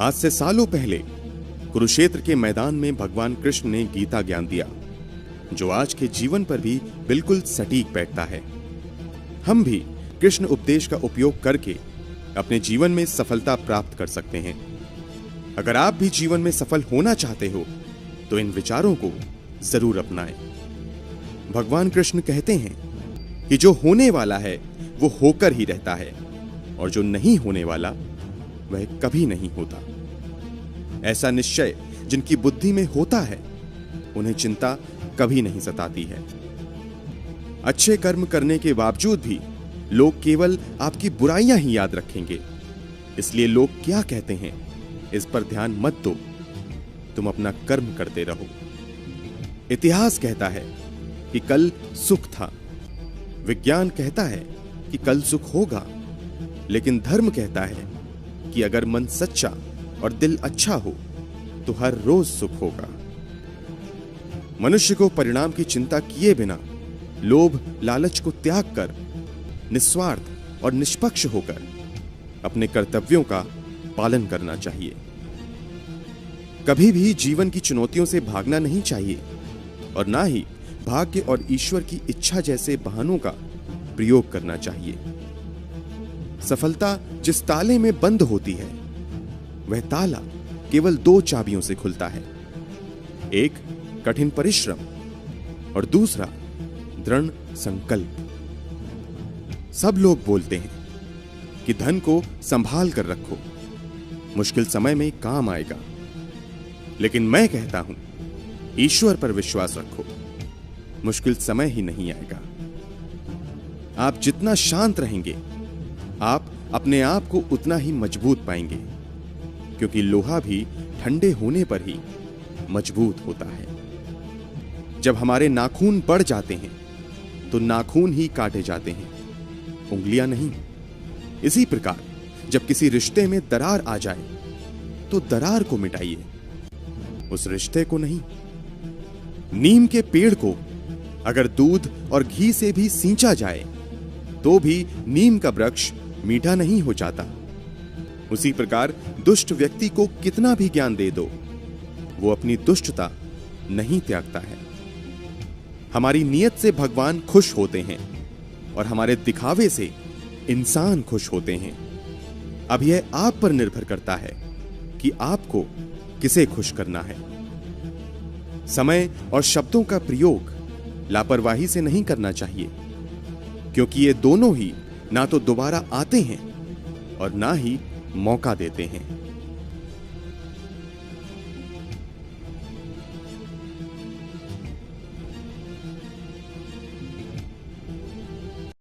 आज से सालों पहले कुरुक्षेत्र के मैदान में भगवान कृष्ण ने गीता ज्ञान दिया, जो आज के जीवन पर भी बिल्कुल सटीक बैठता है। हम भी कृष्ण उपदेश का उपयोग करके अपने जीवन में सफलता प्राप्त कर सकते हैं। अगर आप भी जीवन में सफल होना चाहते हो तो इन विचारों को जरूर अपनाएं। भगवान कृष्ण कहते हैं कि जो होने वाला है वो होकर ही रहता है, और जो नहीं होने वाला वह कभी नहीं होता। ऐसा निश्चय जिनकी बुद्धि में होता है उन्हें चिंता कभी नहीं सताती है। अच्छे कर्म करने के बावजूद भी लोग केवल आपकी बुराइयां ही याद रखेंगे, इसलिए लोग क्या कहते हैं इस पर ध्यान मत दो, तुम अपना कर्म करते रहो। इतिहास कहता है कि कल सुख था, विज्ञान कहता है कि कल सुख होगा, लेकिन धर्म कहता है कि अगर मन सच्चा और दिल अच्छा हो तो हर रोज सुख होगा। मनुष्य को परिणाम की चिंता किए बिना लोभ लालच को त्याग कर निस्वार्थ और निष्पक्ष होकर अपने कर्तव्यों का पालन करना चाहिए। कभी भी जीवन की चुनौतियों से भागना नहीं चाहिए और ना ही भाग्य और ईश्वर की इच्छा जैसे बहानों का प्रयोग करना चाहिए। सफलता जिस ताले में बंद होती है वह ताला केवल 2 चाबियों से खुलता है, एक कठिन परिश्रम और दूसरा दृढ़ संकल्प। सब लोग बोलते हैं कि धन को संभाल कर रखो, मुश्किल समय में काम आएगा, लेकिन मैं कहता हूं ईश्वर पर विश्वास रखो, मुश्किल समय ही नहीं आएगा। आप जितना शांत रहेंगे आप अपने आप को उतना ही मजबूत पाएंगे, क्योंकि लोहा भी ठंडे होने पर ही मजबूत होता है। जब हमारे नाखून बढ़ जाते हैं तो नाखून ही काटे जाते हैं, उंगलियां नहीं। इसी प्रकार जब किसी रिश्ते में दरार आ जाए तो दरार को मिटाइए, उस रिश्ते को नहीं। नीम के पेड़ को अगर दूध और घी से भी सींचा जाए तो भी नीम का वृक्ष मीठा नहीं हो जाता। उसी प्रकार दुष्ट व्यक्ति को कितना भी ज्ञान दे दो, वो अपनी दुष्टता नहीं त्यागता है। हमारी नीयत से भगवान खुश होते हैं और हमारे दिखावे से इंसान खुश होते हैं। अब यह आप पर निर्भर करता है कि आपको किसे खुश करना है। समय और शब्दों का प्रयोग लापरवाही से नहीं करना चाहिए, क्योंकि ये दोनों ही ना तो दोबारा आते हैं और ना ही मौका देते हैं।